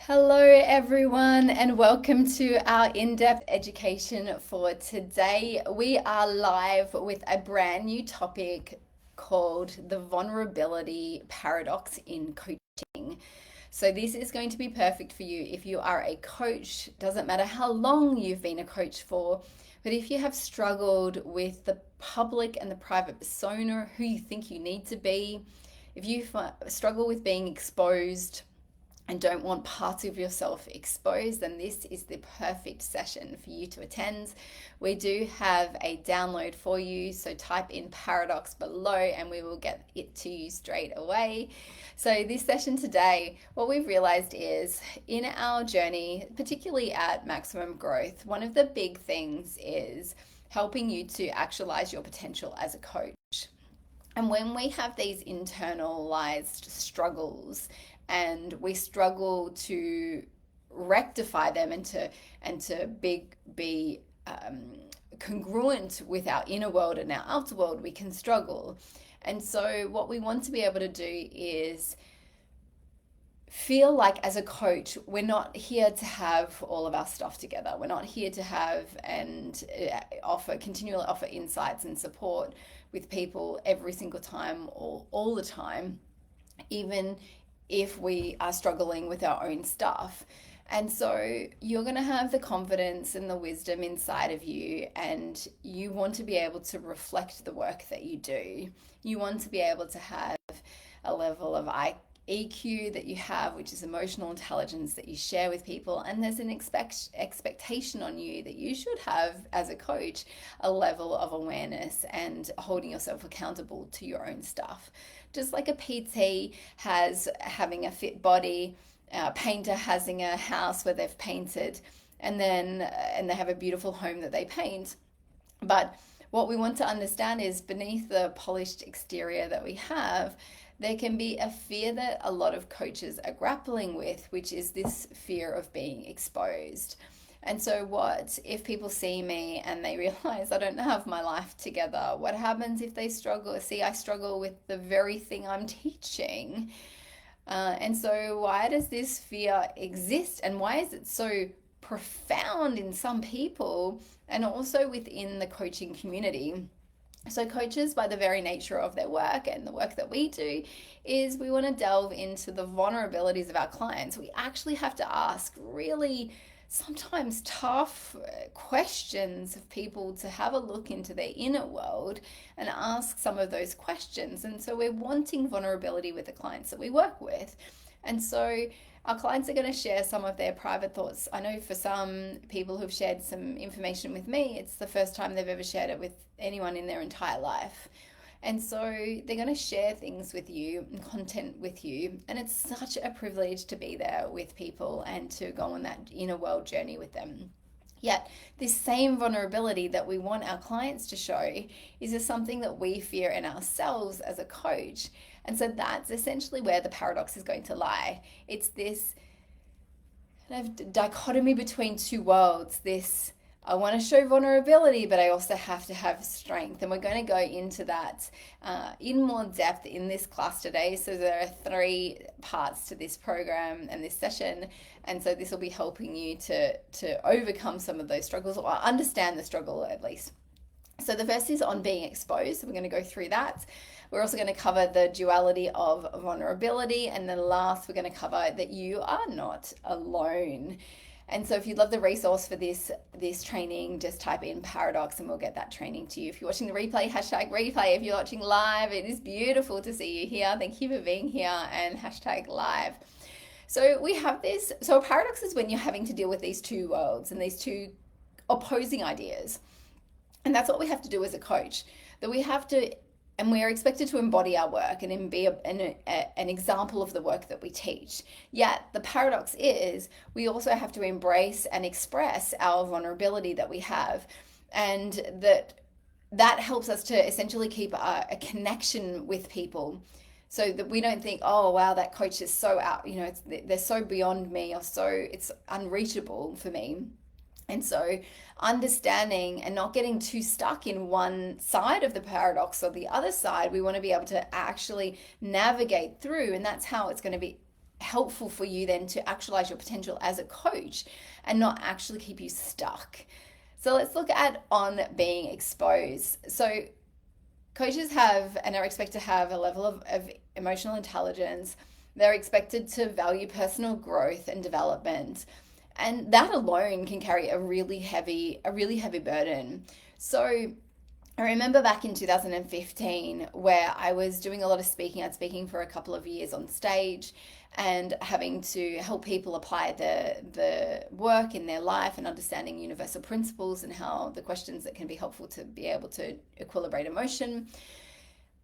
Hello, everyone, and welcome to our in-depth education for today. We are live with a brand new topic called the vulnerability paradox in coaching. So, this is going to be perfect for you if you are a coach. Doesn't matter how long you've been a coach for, but if you have struggled with the public and the private persona, who you think you need to be, if you struggle with being exposed and don't want parts of yourself exposed, then this is the perfect session for you to attend. We do have a download for you, so type in paradox below and we will get it to you straight away. So this session today, what we've realized is in our journey, particularly at Maximum Growth, one of the big things is helping you to actualize your potential as a coach. And when we have these internalized struggles and we struggle to rectify them and to be congruent with our inner world and our outer world, we can struggle. And so what we want to be able to do is feel like as a coach, we're not here to have all of our stuff together. We're not here to have and continually offer insights and support with people every single time or all the time, even if we are struggling with our own stuff. And so you're going to have the confidence and the wisdom inside of you, and you want to be able to reflect the work that you do. You want to be able to have a level of EQ that you have, which is emotional intelligence that you share with people, and there's an expectation on you that you should have as a coach a level of awareness and holding yourself accountable to your own stuff. Just like a PT has having a fit body, a painter having a house where they've painted, and they have a beautiful home that they paint. But what we want to understand is beneath the polished exterior that we have, there can be a fear that a lot of coaches are grappling with, which is this fear of being exposed. And so what if people see me and they realize I don't have my life together? What happens if they struggle? See, I struggle with the very thing I'm teaching. And so why does this fear exist? And why is it so profound in some people and also within the coaching community? So coaches, by the very nature of their work and the work that we do, is we want to delve into the vulnerabilities of our clients. We actually have to ask really sometimes tough questions of people to have a look into their inner world and ask some of those questions. And so we're wanting vulnerability with the clients that we work with. And so our clients are going to share some of their private thoughts. I know for some people who've shared some information with me, it's the first time they've ever shared it with anyone in their entire life. And so they're going to share things with you and content with you. And it's such a privilege to be there with people and to go on that inner world journey with them. Yet, this same vulnerability that we want our clients to show is something that we fear in ourselves as a coach. And so that's essentially where the paradox is going to lie. It's this kind of dichotomy between two worlds, this I want to show vulnerability, but I also have to have strength. And we're going to go into that in more depth in this class today. So there are 3 parts to this program and this session. And so this will be helping you to overcome some of those struggles or understand the struggle at least. So the first is on being exposed. So we're going to go through that. We're also going to cover the duality of vulnerability. And then last, we're going to cover that you are not alone. And so if you'd love the resource for this training, just type in paradox and we'll get that training to you. If you're watching the replay, hashtag replay. If you're watching live, it is beautiful to see you here. Thank you for being here and hashtag live. So we have this. So a paradox is when you're having to deal with these two worlds and these two opposing ideas. And that's what we have to do as a coach, that we have to, and we are expected to embody our work and be an example of the work that we teach. Yet the paradox is we also have to embrace and express our vulnerability that we have, and that helps us to essentially keep a connection with people, so that we don't think, oh wow, that coach is so out, they're so beyond me, or so it's unreachable for me. And so understanding and not getting too stuck in one side of the paradox or the other side, we want to be able to actually navigate through. And that's how it's going to be helpful for you then to actualize your potential as a coach and not actually keep you stuck. So let's look at on being exposed. So coaches have and are expected to have a level of emotional intelligence. They're expected to value personal growth and development. And that alone can carry a really heavy burden. So I remember back in 2015 where I was doing a lot of speaking. I'd speaking for a couple of years on stage and having to help people apply the work in their life and understanding universal principles and how the questions that can be helpful to be able to equilibrate emotion.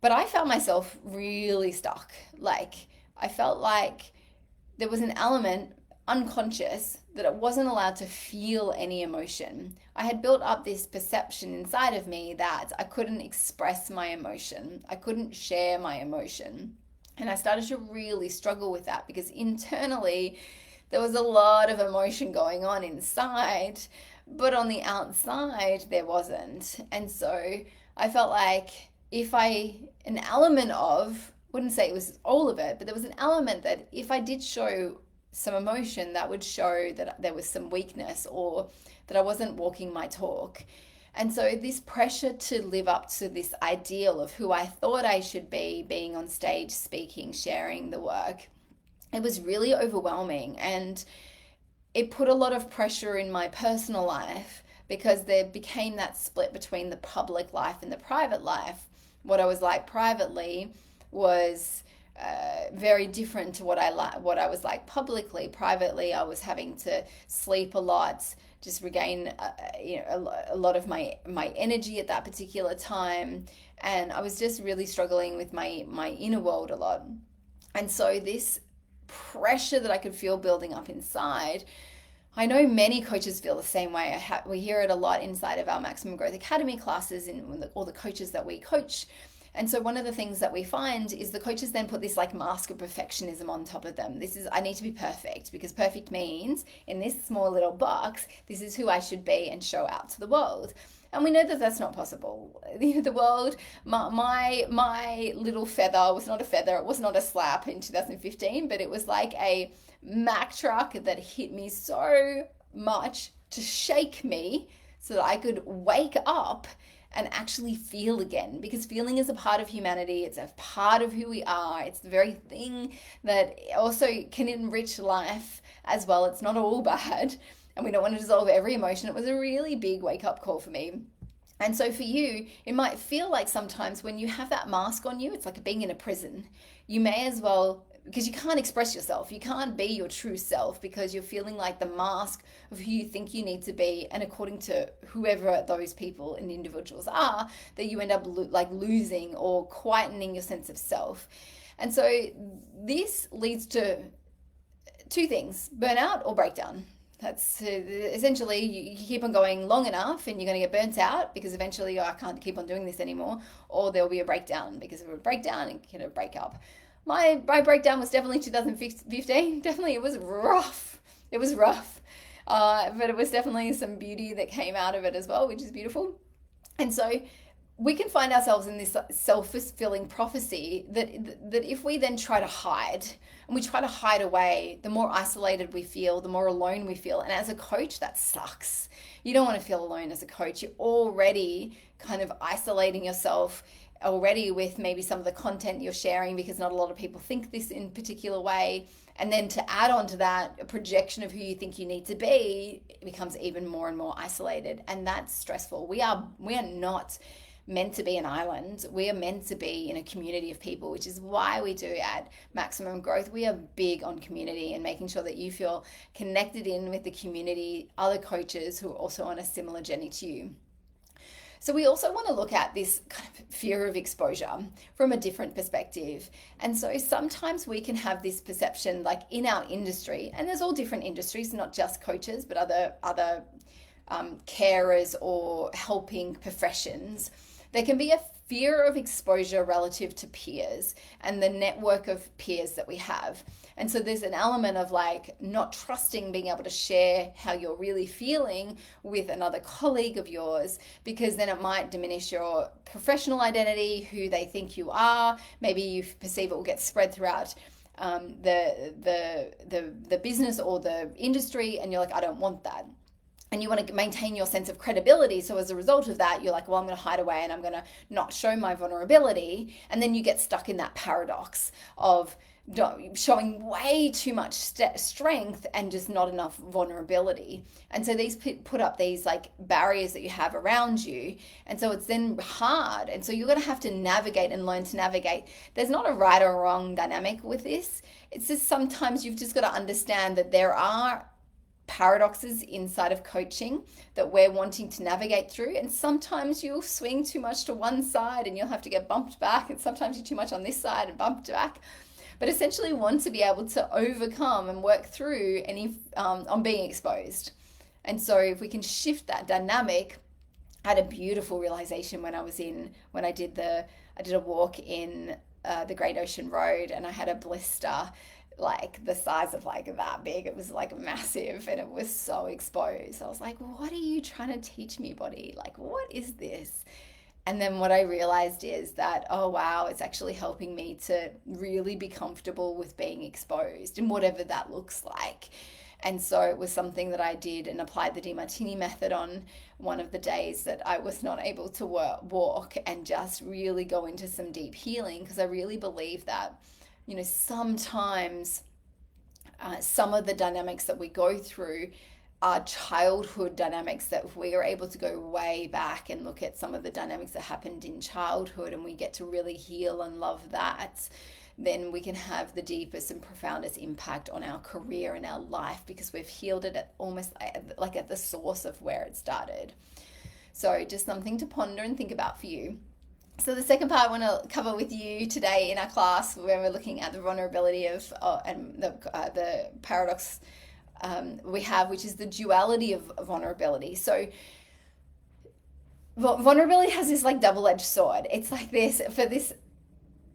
But I found myself really stuck. Like, I felt like there was an element unconscious that it wasn't allowed to feel any emotion. I had built up this perception inside of me that I couldn't express my emotion. I couldn't share my emotion. And I started to really struggle with that because internally there was a lot of emotion going on inside, but on the outside there wasn't. And so I felt like an element of, wouldn't say it was all of it, but there was an element that if I did show some emotion, that would show that there was some weakness or that I wasn't walking my talk. And so this pressure to live up to this ideal of who I thought I should be, being on stage, speaking, sharing the work, it was really overwhelming. And it put a lot of pressure in my personal life because there became that split between the public life and the private life. What I was like privately was very different to what I was like publicly. Privately, I was having to sleep a lot, just regain a lot of my energy at that particular time, and I was just really struggling with my inner world a lot. And so this pressure that I could feel building up inside, I know many coaches feel the same way. We hear it a lot inside of our Maximum Growth Academy classes and all the coaches that we coach. And so one of the things that we find is the coaches then put this like mask of perfectionism on top of them. This is, I need to be perfect because perfect means in this small little box, this is who I should be and show out to the world. And we know that that's not possible. The world, my little feather was not a feather. It was not a slap in 2015, but it was like a Mack truck that hit me so much to shake me so that I could wake up and actually feel again, because feeling is a part of humanity. It's a part of who we are. It's the very thing that also can enrich life as well. It's not all bad, and we don't want to dissolve every emotion. It was a really big wake-up call for me. And so for you, it might feel like sometimes when you have that mask on you, it's like being in a prison. You may as well, because you can't express yourself. You can't be your true self because you're feeling like the mask of who you think you need to be, and according to whoever those people and individuals are, that you end up losing or quietening your sense of self. And so this leads to two things: burnout or breakdown. That's essentially, you keep on going long enough and you're going to get burnt out because eventually I can't keep on doing this anymore, or there'll be a breakdown because of a breakdown and kind of break up. My breakdown was definitely 2015. Definitely, it was rough. It was rough. But it was definitely some beauty that came out of it as well, which is beautiful. And so we can find ourselves in this self-fulfilling prophecy that if we then try to hide, and we try to hide away, the more isolated we feel, the more alone we feel. And as a coach, that sucks. You don't want to feel alone as a coach. You're already kind of isolating yourself already with maybe some of the content you're sharing because not a lot of people think this in a particular way. And then to add on to that, a projection of who you think you need to be, it becomes even more and more isolated. And that's stressful. We are not meant to be an island. We are meant to be in a community of people, which is why we do at Maximum Growth. We are big on community and making sure that you feel connected in with the community, other coaches who are also on a similar journey to you. So we also want to look at this kind of fear of exposure from a different perspective. And so sometimes we can have this perception, like in our industry, and there's all different industries, not just coaches, but other carers or helping professions. There can be a fear of exposure relative to peers and the network of peers that we have. And so there's an element of like not trusting being able to share how you're really feeling with another colleague of yours, because then it might diminish your professional identity, who they think you are. Maybe you perceive it will get spread throughout the business or the industry, and you're like, I don't want that. And you want to maintain your sense of credibility. So as a result of that, you're like, well, I'm going to hide away and I'm going to not show my vulnerability. And then you get stuck in that paradox of showing way too much strength and just not enough vulnerability. And so these put up these like barriers that you have around you. And so it's then hard. And so you're going to have to navigate and learn to navigate. There's not a right or wrong dynamic with this. It's just sometimes you've just got to understand that there are paradoxes inside of coaching that we're wanting to navigate through, and sometimes you'll swing too much to one side and you'll have to get bumped back, and sometimes you're too much on this side and bumped back, but essentially want to be able to overcome and work through any on being exposed. And so if we can shift that dynamic, I had a beautiful realization when I did a walk in the Great Ocean Road, and I had a blister like the size of like that big. It was like massive and it was so exposed. I was like, what are you trying to teach me, body? Like, what is this? And then what I realized is that, oh wow, it's actually helping me to really be comfortable with being exposed and whatever that looks like. And so it was something that I did and applied the Demartini method on one of the days that I was not able to walk, and just really go into some deep healing, because I really believe that, you know, sometimes some of the dynamics that we go through are childhood dynamics, that if we are able to go way back and look at some of the dynamics that happened in childhood and we get to really heal and love that, then we can have the deepest and profoundest impact on our career and our life, because we've healed it at almost like at the source of where it started. So just something to ponder and think about for you. So the second part I want to cover with you today in our class, where we're looking at the vulnerability of and the paradox we have, which is the duality of vulnerability. So vulnerability has this like double-edged sword. It's like this, for this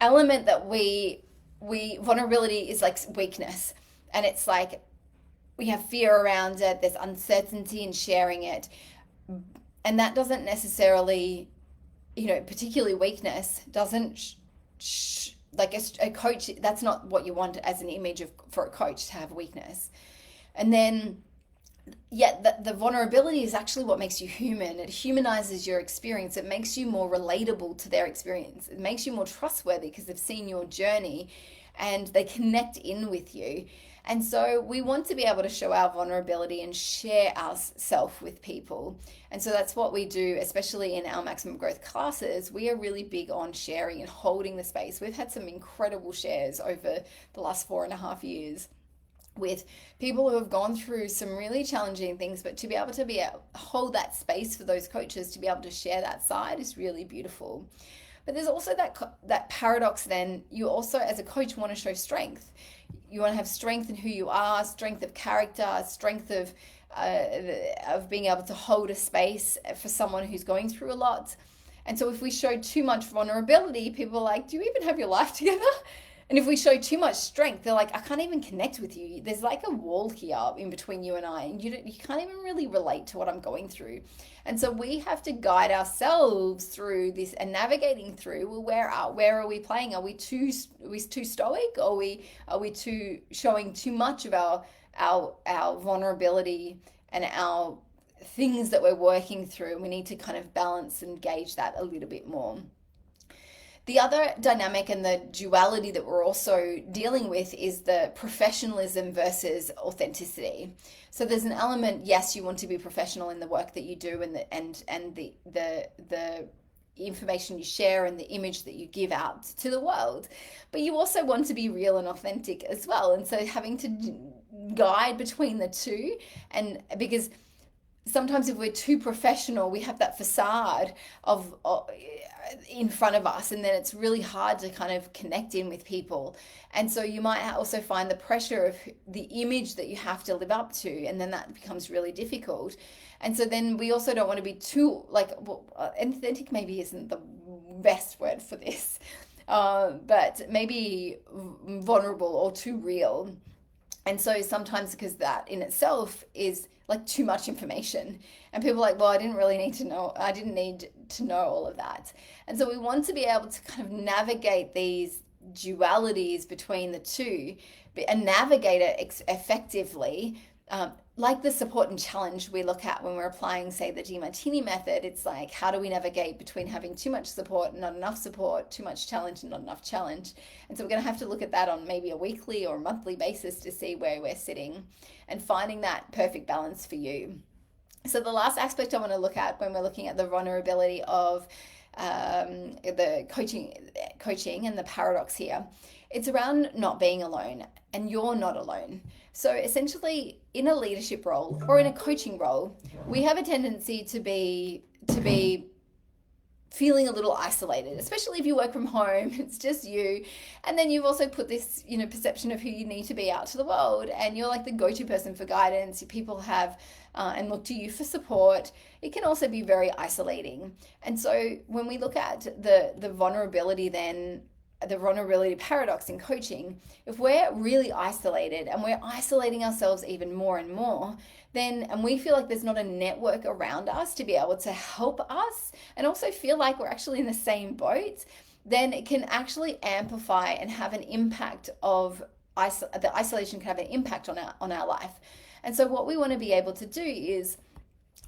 element that we vulnerability is like weakness, and it's like we have fear around it. There's uncertainty in sharing it, and that doesn't necessarily, you know, particularly weakness doesn't like a coach, that's not what you want as an image for a coach, to have weakness. And then yet the vulnerability is actually what makes you human. It humanizes your experience. It makes you more relatable to their experience. It makes you more trustworthy because they've seen your journey and they connect in with you. And so we want to be able to show our vulnerability and share ourselves with people. And so that's what we do, especially in our maximum growth classes. We are really big on sharing and holding the space. We've had some incredible shares over the last 4.5 years with people who have gone through some really challenging things, but to be able to hold that space for those coaches to be able to share that side is really beautiful. But there's also that paradox then. You also, as a coach, want to show strength. You want to have strength in who you are, strength of character, strength of being able to hold a space for someone who's going through a lot. And so if we show too much vulnerability, people are like, do you even have your life together? And if we show too much strength, they're like, I can't even connect with you. There's like a wall here in between you and I, and you can't even really relate to what I'm going through. And so we have to guide ourselves through this and navigating through, well, where are we playing? Are we too stoic? Are we too showing too much of our vulnerability and our things that we're working through? We need to kind of balance and gauge that a little bit more. The other dynamic and the duality that we're also dealing with is the professionalism versus authenticity. So there's an element, yes, you want to be professional in the work that you do and the information you share and the image that you give out to the world, but you also want to be real and authentic as well. And so having to guide between the two, and because sometimes if we're too professional, we have that facade of in front of us, and then it's really hard to kind of connect in with people. And so you might also find the pressure of the image that you have to live up to, and then that becomes really difficult. And so then we also don't want to be too authentic maybe isn't the best word for this, but maybe vulnerable or too real. And so sometimes, because that in itself is like too much information, and people are like, well, I didn't need to know all of that. And so we want to be able to kind of navigate these dualities between the two and navigate it effectively. Like the support and challenge we look at when we're applying, say, the Demartini method, it's like, how do we navigate between having too much support and not enough support, too much challenge and not enough challenge? And so we're going to have to look at that on maybe a weekly or monthly basis to see where we're sitting and finding that perfect balance for you. So the last aspect I want to look at when we're looking at the vulnerability of the coaching and the paradox here, it's around not being alone, and you're not alone. So essentially, in a leadership role or in a coaching role, we have a tendency to be feeling a little isolated, especially if you work from home, it's just you. And then you've also put this, perception of who you need to be out to the world, and you're like the go-to person for guidance. People have and look to you for support. It can also be very isolating. And so when we look at the vulnerability, then the vulnerability paradox in coaching, if we're really isolated and we're isolating ourselves even more and more, then, and we feel like there's not a network around us to be able to help us and also feel like we're actually in the same boat, then it can actually amplify and have an impact of the isolation can have an impact on our life. And so what we want to be able to do is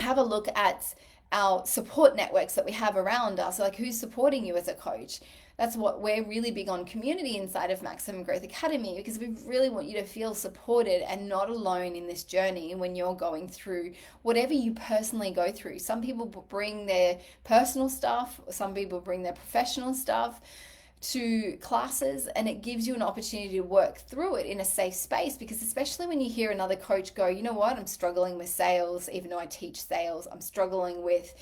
have a look at our support networks that we have around us, like who's supporting you as a coach. That's what we're really big on, community inside of Maximum Growth Academy, because we really want you to feel supported and not alone in this journey when you're going through whatever you personally go through. Some people bring their personal stuff, some people bring their professional stuff to classes, and it gives you an opportunity to work through it in a safe space. Because especially when you hear another coach go, you know what, I'm struggling with sales even though I teach sales, I'm struggling with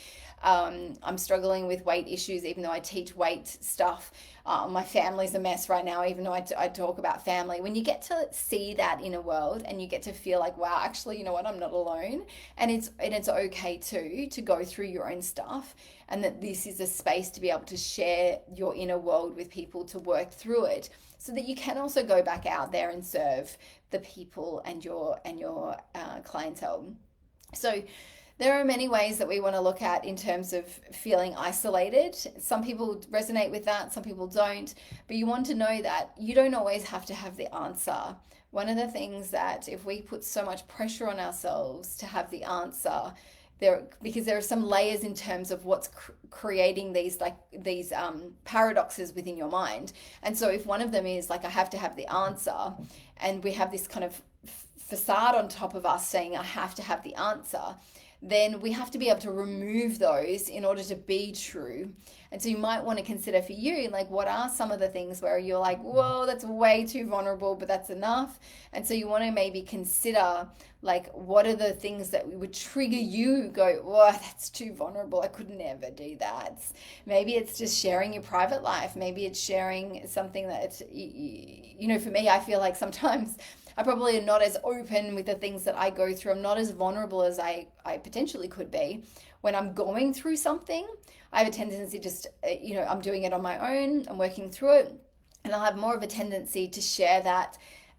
weight issues even though I teach weight stuff, my family's a mess right now even though I talk about family. When you get to see that inner world and you get to feel like, wow, actually, you know what, I'm not alone, and it's okay to go through your own stuff, and that this is a space to be able to share your inner world with people, to work through it, so that you can also go back out there and serve the people and your clientele. So there are many ways that we want to look at in terms of feeling isolated. Some people resonate with that, some people don't, but you want to know that you don't always have to have the answer. One of the things that if we put so much pressure on ourselves to have the answer, because there are some layers in terms of what's creating these paradoxes within your mind. And so if one of them is like, I have to have the answer, and we have this kind of facade on top of us saying I have to have the answer, then we have to be able to remove those in order to be true. And so you might want to consider for you, like, what are some of the things where you're like, whoa, that's way too vulnerable, but that's enough. And so you want to maybe consider, like, what are the things that would trigger you, go, whoa, that's too vulnerable, I could never do that. Maybe it's just sharing your private life. Maybe it's sharing something that, for me, I feel like sometimes I probably am not as open with the things that I go through. I'm not as vulnerable as I potentially could be. When I'm going through something, I have a tendency just, I'm doing it on my own, I'm working through it, and I'll have more of a tendency to share that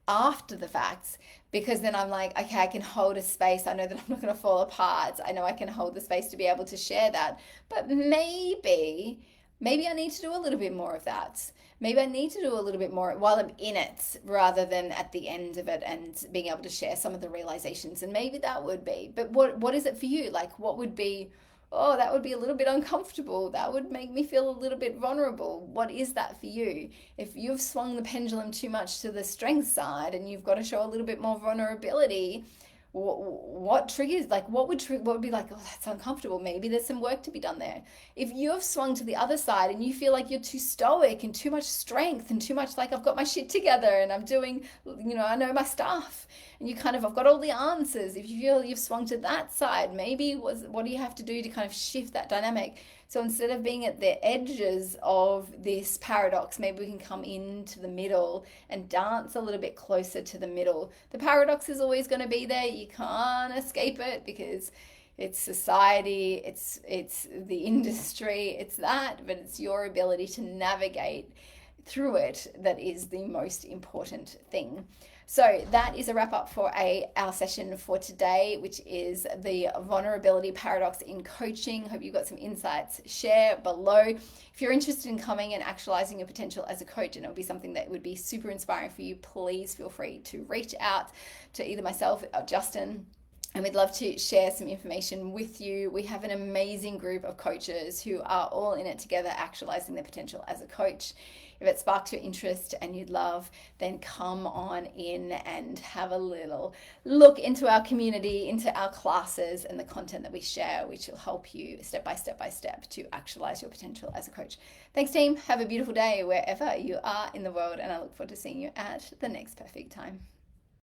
after the fact, because then I'm like, okay, I can hold a space. I know that I'm not going to fall apart. I know I can hold the space to be able to share that. But maybe I need to do a little bit more of that. Maybe I need to do a little bit more while I'm in it, rather than at the end of it and being able to share some of the realizations. And maybe that would be, but what is it for you? Like, what would be, oh, that would be a little bit uncomfortable. That would make me feel a little bit vulnerable. What is that for you? If you've swung the pendulum too much to the strength side and you've got to show a little bit more vulnerability, what triggers, like, what would be like, oh, that's uncomfortable. Maybe there's some work to be done there. If you have swung to the other side and you feel like you're too stoic and too much strength and too much like, I've got my shit together and I'm doing, I know my stuff, and you kind of, I've got all the answers. If you feel you've swung to that side, maybe what do you have to do to kind of shift that dynamic? So instead of being at the edges of this paradox, maybe we can come into the middle and dance a little bit closer to the middle. The paradox is always going to be there. You can't escape it, because it's society, it's the industry, it's that, but it's your ability to navigate through it that is the most important thing. So that is a wrap up for our session for today, which is the vulnerability paradox in coaching. Hope you got some insights. Share below. If you're interested in coming and actualizing your potential as a coach, and it would be something that would be super inspiring for you, please feel free to reach out to either myself or Justin. And we'd love to share some information with you. We have an amazing group of coaches who are all in it together, actualizing their potential as a coach. If it sparks your interest and you'd love, then come on in and have a little look into our community, into our classes and the content that we share, which will help you step by step to actualize your potential as a coach. Thanks, team. Have a beautiful day wherever you are in the world, and I look forward to seeing you at the next perfect time.